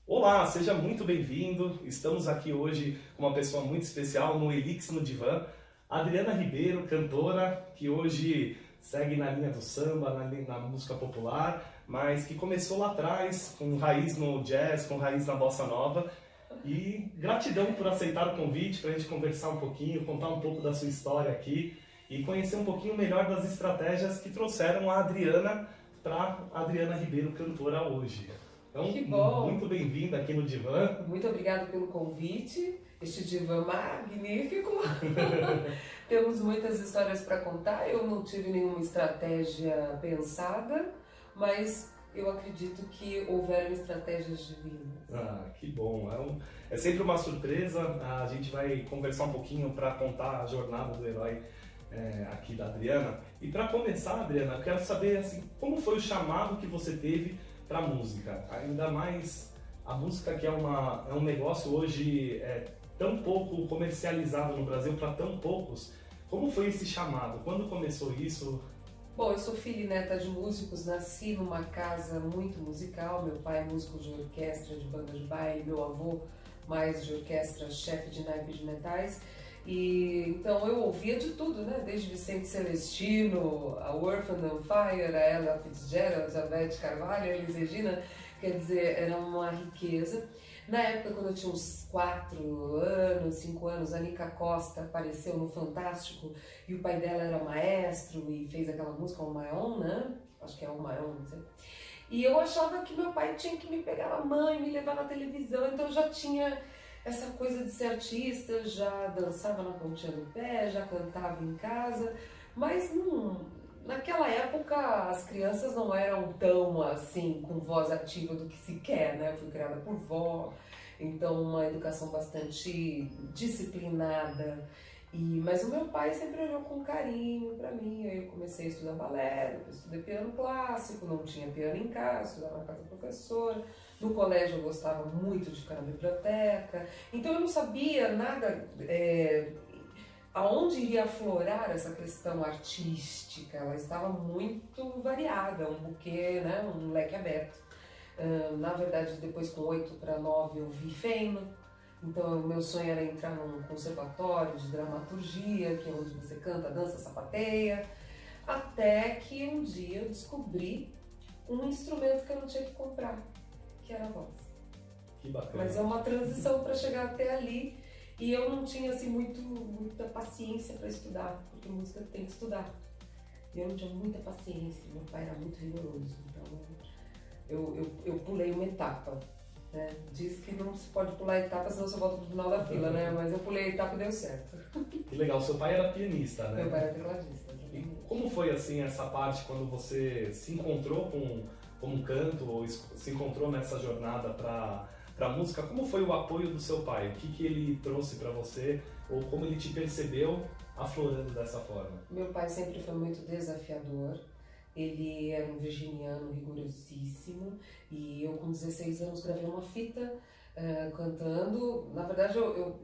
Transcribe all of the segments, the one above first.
Olá, seja muito bem-vindo. Estamos aqui hoje com uma pessoa muito especial no Elix no Divã, Adriana Ribeiro, cantora que hoje segue na linha do samba, na música popular, mas que começou lá atrás com raiz no jazz, com raiz na bossa nova. E gratidão por aceitar o convite para a gente conversar um pouquinho, contar um pouco da sua história aqui e conhecer um pouquinho melhor das estratégias que trouxeram a Adriana para Adriana Ribeiro, cantora hoje. Então, Que bom! muito bem-vinda aqui no Divã. Muito obrigada pelo convite, este divã magnífico. Temos muitas histórias para contar, eu não tive nenhuma estratégia pensada, mas eu acredito que houveram estratégias divinas. Ah, que bom! É sempre uma surpresa, a gente vai conversar um pouquinho para contar a jornada do herói aqui da Adriana. E para começar, Adriana, eu quero saber assim, como foi o chamado que você teve para a música, ainda mais a música que é um negócio hoje tão pouco comercializado no Brasil para tão poucos. Como foi esse chamado? Quando começou isso? Bom, eu sou filha e neta de músicos, nasci numa casa muito musical, meu pai é músico de orquestra, de banda de baile, meu avô mais de orquestra, chefe de naipe de metais. E então eu ouvia de tudo, né? Desde Vicente Celestino, a Earth and Fire, a Ella Fitzgerald, a Beth Carvalho, a Elis Regina, quer dizer, era uma riqueza. Na época, quando eu tinha uns 4 anos, 5 anos, a Nica Costa apareceu no Fantástico e o pai dela era maestro e fez aquela música O Maion, né? Acho que é O Maion, não sei. E eu achava que meu pai tinha que me pegar na mão e me levar na televisão, então eu já tinha essa coisa de ser artista, já dançava na pontinha do pé, já cantava em casa, mas naquela época as crianças não eram tão assim, com voz ativa do que se quer, né? Eu fui criada por vó, então uma educação bastante disciplinada. Mas o meu pai sempre olhou com carinho para mim, aí eu comecei a estudar balé, depois estudei piano clássico, não tinha piano em casa, estudava na casa do professor. No colégio eu gostava muito de ficar na biblioteca, então eu não sabia nada aonde iria aflorar essa questão artística. Ela estava muito variada, um buquê, né, um leque aberto. Na verdade, depois com 8 para 9 eu vi Feno, então o meu sonho era entrar num conservatório de dramaturgia, que é onde você canta, dança, sapateia, até que um dia eu descobri um instrumento que eu não tinha que comprar, que era a voz. Que bacana. Mas é uma transição para chegar até ali e eu não tinha assim muita paciência para estudar, porque música tem que estudar. E eu não tinha muita paciência, meu pai era muito rigoroso, então eu pulei uma etapa. Né? Diz que não se pode pular etapa, senão você volta pro final da fila, né? Mas eu pulei a etapa e deu certo. Que legal, seu pai era pianista, né? Meu pai era tecladista. E como foi assim essa parte quando você se encontrou com um canto ou se encontrou nessa jornada para música? Como foi o apoio do seu pai? O que ele trouxe para você ou como ele te percebeu aflorando dessa forma? Meu pai sempre foi muito desafiador. Ele era um virginiano rigorosíssimo e eu com 16 anos gravei uma fita cantando. Na verdade eu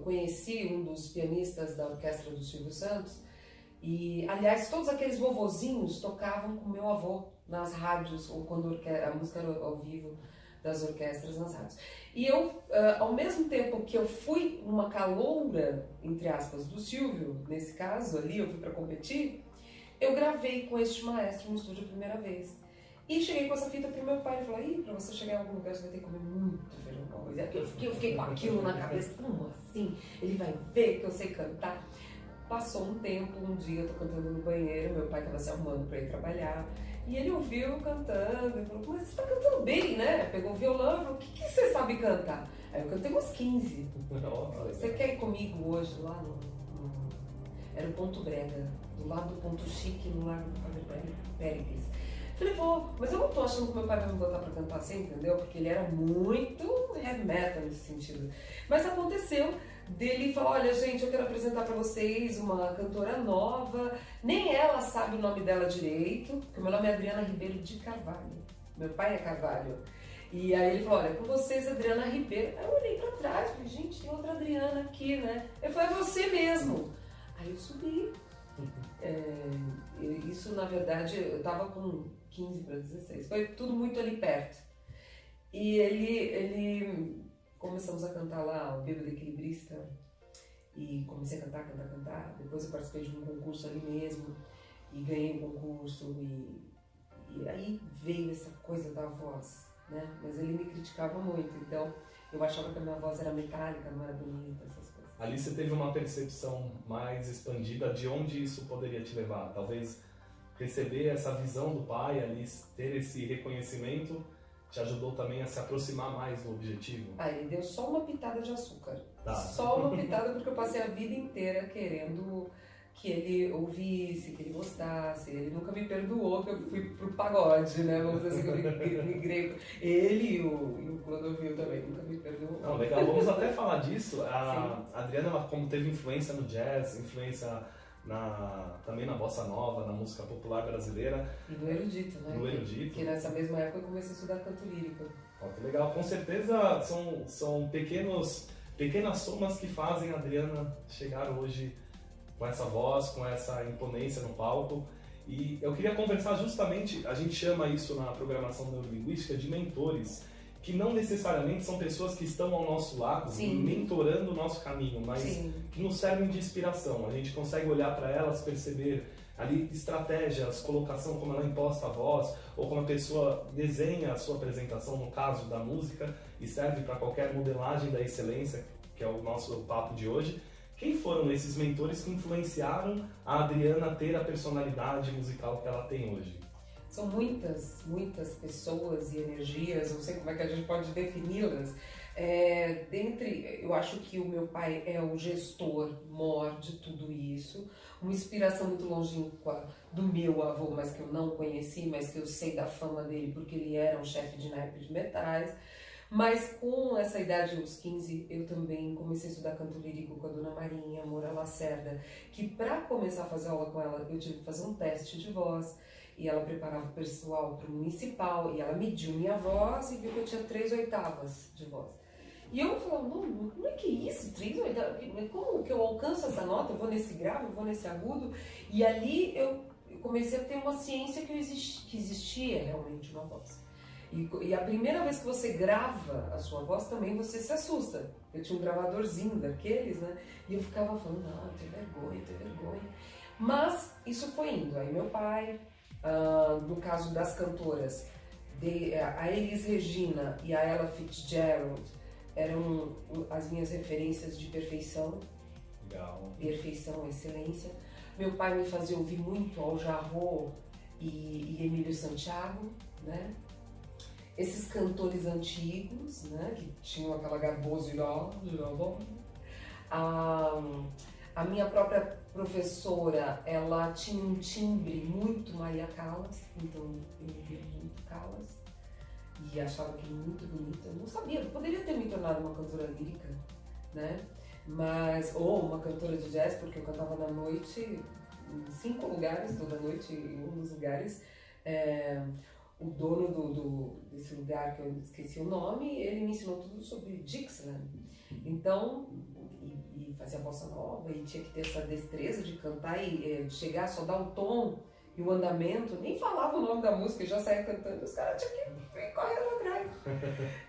conheci um dos pianistas da orquestra do Silvio Santos e, aliás, todos aqueles vovozinhos tocavam com meu avô nas rádios ou quando a música era ao vivo das orquestras nas rádios. E eu, ao mesmo tempo que eu fui uma caloura, entre aspas, do Silvio, nesse caso ali, eu fui para competir, eu gravei com este maestro no estúdio a primeira vez. E cheguei com essa fita pro meu pai e falei, pra você chegar em algum lugar você vai ter que comer muito feijão com arroz. Eu fiquei com aquilo na cabeça, como assim? Ele vai ver que eu sei cantar. Passou um tempo, um dia eu tô cantando no banheiro, meu pai tava se arrumando pra ir trabalhar. E ele ouviu eu cantando e falou, mas você tá cantando bem, né? Pegou o violão e falou, o que você sabe cantar? Aí eu cantei umas 15. Você quer ir comigo hoje lá Era o Ponto Brega, do lado do Ponto Chique, no Largo do Padre Péricles. Falei, vou, mas eu não tô achando que meu pai vai me botar pra cantar assim, entendeu? Porque ele era muito heavy metal nesse sentido. Mas aconteceu dele falar, olha gente, eu quero apresentar pra vocês uma cantora nova, nem ela sabe o nome dela direito, porque o meu nome é Adriana Ribeiro de Carvalho, meu pai é Carvalho. E aí ele falou, olha, com vocês Adriana Ribeiro. Aí eu olhei pra trás, falei, gente, tem outra Adriana aqui, né? Eu falei, é você mesmo. Aí eu subi. Isso, na verdade, eu tava com 15 para 16. Foi tudo muito ali perto. E ele começamos a cantar lá, o Bêbado Equilibrista, e comecei a cantar. Depois eu participei de um concurso ali mesmo, e ganhei o concurso, e aí veio essa coisa da voz, né? Mas ele me criticava muito, então eu achava que a minha voz era metálica, não era bonita, essas coisas. Ali você teve uma percepção mais expandida de onde isso poderia te levar. Talvez receber essa visão do pai, ali, ter esse reconhecimento, te ajudou também a se aproximar mais do objetivo? Ele deu só uma pitada de açúcar. Tá. Só uma pitada, porque eu passei a vida inteira querendo que ele ouvisse, que ele gostasse. Ele nunca me perdoou que eu fui pro pagode, né? Vamos dizer assim, que eu migrei. Ele e o Clodovil também nunca me perdoou. Não, legal, vamos até falar disso. A Adriana, ela, como teve influência no jazz, influência também na bossa nova, na música popular brasileira. E no erudito, né? No erudito. Que nessa mesma época eu comecei a estudar canto lírico. Ó, que legal. Com certeza são pequenas somas que fazem a Adriana chegar hoje com essa voz, com essa imponência no palco. E eu queria conversar justamente, a gente chama isso na programação neurolinguística de mentores, que não necessariamente são pessoas que estão ao nosso lado, Sim. mentorando o nosso caminho, mas Sim. que nos servem de inspiração. A gente consegue olhar para elas, perceber ali estratégias, colocação, como ela imposta a voz, ou como a pessoa desenha a sua apresentação, no caso da música, e serve para qualquer modelagem da excelência, que é o nosso papo de hoje. Quem foram esses mentores que influenciaram a Adriana a ter a personalidade musical que ela tem hoje? São muitas pessoas e energias, não sei como é que a gente pode defini-las. Eu acho que o meu pai é o gestor maior de tudo isso, uma inspiração muito longínqua do meu avô, mas que eu não conheci, mas que eu sei da fama dele porque ele era um chefe de naipe de metais. Mas com essa idade, aos 15, eu também comecei a estudar canto lírico com a Dona Marinha Moura Lacerda, que para começar a fazer aula com ela, eu tive que fazer um teste de voz, e ela preparava o pessoal para o municipal, e ela mediu minha voz e viu que eu tinha 3/8 de voz. E eu falava, não, como é que é isso? 3/8? Como que eu alcanço essa nota? Eu vou nesse grave, eu vou nesse agudo? E ali eu comecei a ter uma ciência que existia realmente uma voz. E a primeira vez que você grava a sua voz também você se assusta. Eu tinha um gravadorzinho daqueles, né? E eu ficava falando, não, eu tenho vergonha. Mas isso foi indo. Aí meu pai, no caso das cantoras, a Elis Regina e a Ella Fitzgerald eram as minhas referências de perfeição. Legal. Perfeição, excelência. Meu pai me fazia ouvir muito Al Jarreau e Emílio Santiago, né? Esses cantores antigos, né, que tinham aquela garbosidade, a minha própria professora, ela tinha um timbre muito Maria Callas, então eu ouvia muito Callas e achava aquilo muito bonito. Eu não sabia, eu poderia ter me tornado uma cantora lírica, né, ou uma cantora de jazz, porque eu cantava na noite, em 5 lugares, toda noite, em um dos lugares. O dono desse lugar, que eu esqueci o nome, ele me ensinou tudo sobre Dixieland. Então, e fazia bossa nova, e tinha que ter essa destreza de cantar e chegar, só dar o tom e o andamento, nem falava o nome da música, já saía cantando, os caras tinham que ir correndo atrás.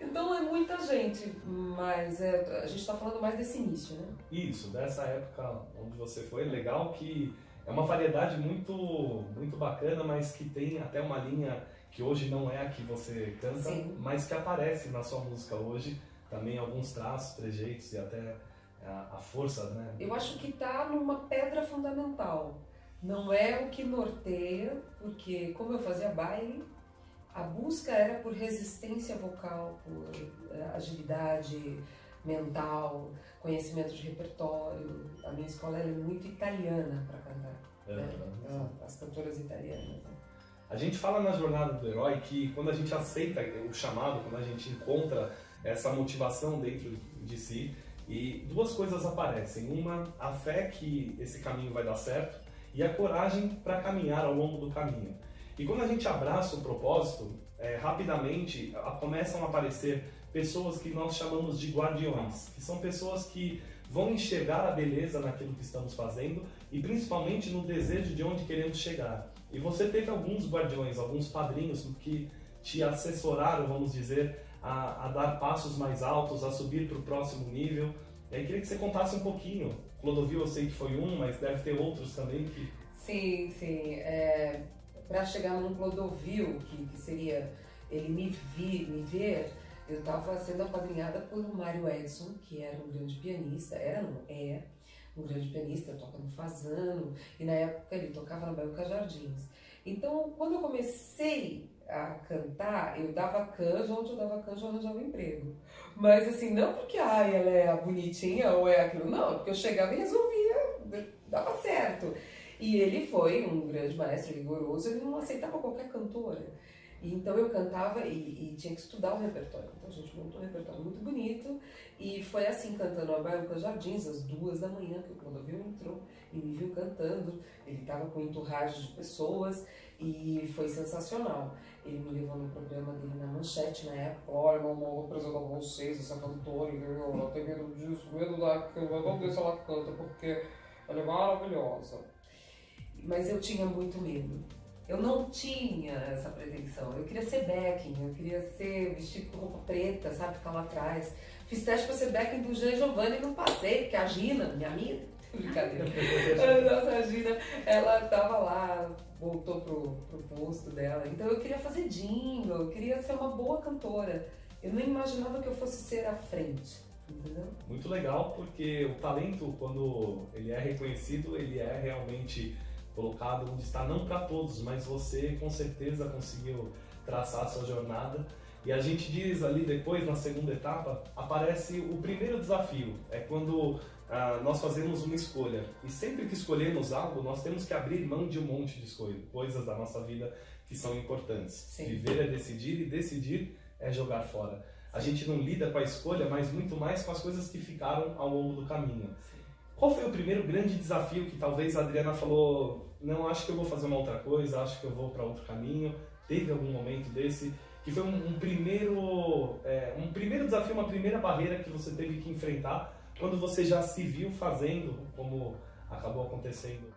Então é muita gente, mas a gente está falando mais desse início, né? Isso, dessa época onde você foi, legal que é uma variedade muito, muito bacana, mas que tem até uma linha que hoje não é a que você canta, sim, mas que aparece na sua música hoje, também alguns traços, trejeitos e até a força, né? Eu acho que está numa pedra fundamental. Não é o que norteia, porque como eu fazia baile, a busca era por resistência vocal, por agilidade mental, conhecimento de repertório. A minha escola é muito italiana para cantar, né? As cantoras italianas, né? A gente fala na Jornada do Herói que quando a gente aceita o chamado, quando a gente encontra essa motivação dentro de si, e duas coisas aparecem. Uma, a fé que esse caminho vai dar certo, e a coragem para caminhar ao longo do caminho. E quando a gente abraça o propósito, rapidamente começam a aparecer pessoas que nós chamamos de guardiões, que são pessoas que vão enxergar a beleza naquilo que estamos fazendo e principalmente no desejo de onde queremos chegar. E você teve alguns guardiões, alguns padrinhos que te assessoraram, vamos dizer, a dar passos mais altos, a subir para o próximo nível. E aí queria que você contasse um pouquinho. Clodovil eu sei que foi um, mas deve ter outros também que... Sim, sim. Para chegar num Clodovil, que seria ele me ver, eu estava sendo apadrinhada por Mário Edson, que era um grande pianista, é um grande pianista, toca no Fasano, e na época ele tocava na Belca Jardins. Então, quando eu comecei a cantar, eu dava canja, onde eu dava canja eu arranjava emprego. Mas assim, não porque ela é bonitinha ou é aquilo, não, porque eu chegava e resolvia, dava certo. E ele foi um grande maestro rigoroso, ele não aceitava qualquer cantora. Então eu cantava e tinha que estudar o repertório. Então a gente montou um repertório muito bonito e foi assim, cantando a Belca Jardins, às 2 da manhã, que o Clodovil entrou e me viu cantando. Ele estava com um entourage de pessoas e foi sensacional. Ele me levou no programa dele na Manchete na época. Olha, mamãe, vou apresentar vocês essa cantora, ela tem medo disso, medo daquilo, mas vamos ver se ela canta, porque ela é maravilhosa. Mas eu tinha muito medo. Eu não tinha essa pretensão. Eu queria ser backing, eu queria ser vestido com roupa preta, sabe, ficar lá atrás. Fiz teste para ser backing do Jean Giovanni e não passei, porque a Gina, minha amiga, brincadeira. A nossa Gina, ela tava lá, voltou pro posto dela. Então eu queria fazer jingle, eu queria ser uma boa cantora. Eu não imaginava que eu fosse ser à frente, entendeu? Muito legal, porque o talento, quando ele é reconhecido, ele é realmente colocado onde está, não para todos, mas você com certeza conseguiu traçar a sua jornada. E a gente diz ali depois, na segunda etapa, aparece o primeiro desafio, é quando nós fazemos uma escolha. E sempre que escolhemos algo, nós temos que abrir mão de um monte de coisas da nossa vida que são importantes. Sim. Viver é decidir e decidir é jogar fora. A gente não lida com a escolha, mas muito mais com as coisas que ficaram ao longo do caminho. Qual foi o primeiro grande desafio que talvez a Adriana falou, não, acho que eu vou fazer uma outra coisa, acho que eu vou para outro caminho? Teve algum momento desse que foi um primeiro desafio, uma primeira barreira que você teve que enfrentar quando você já se viu fazendo, como acabou acontecendo?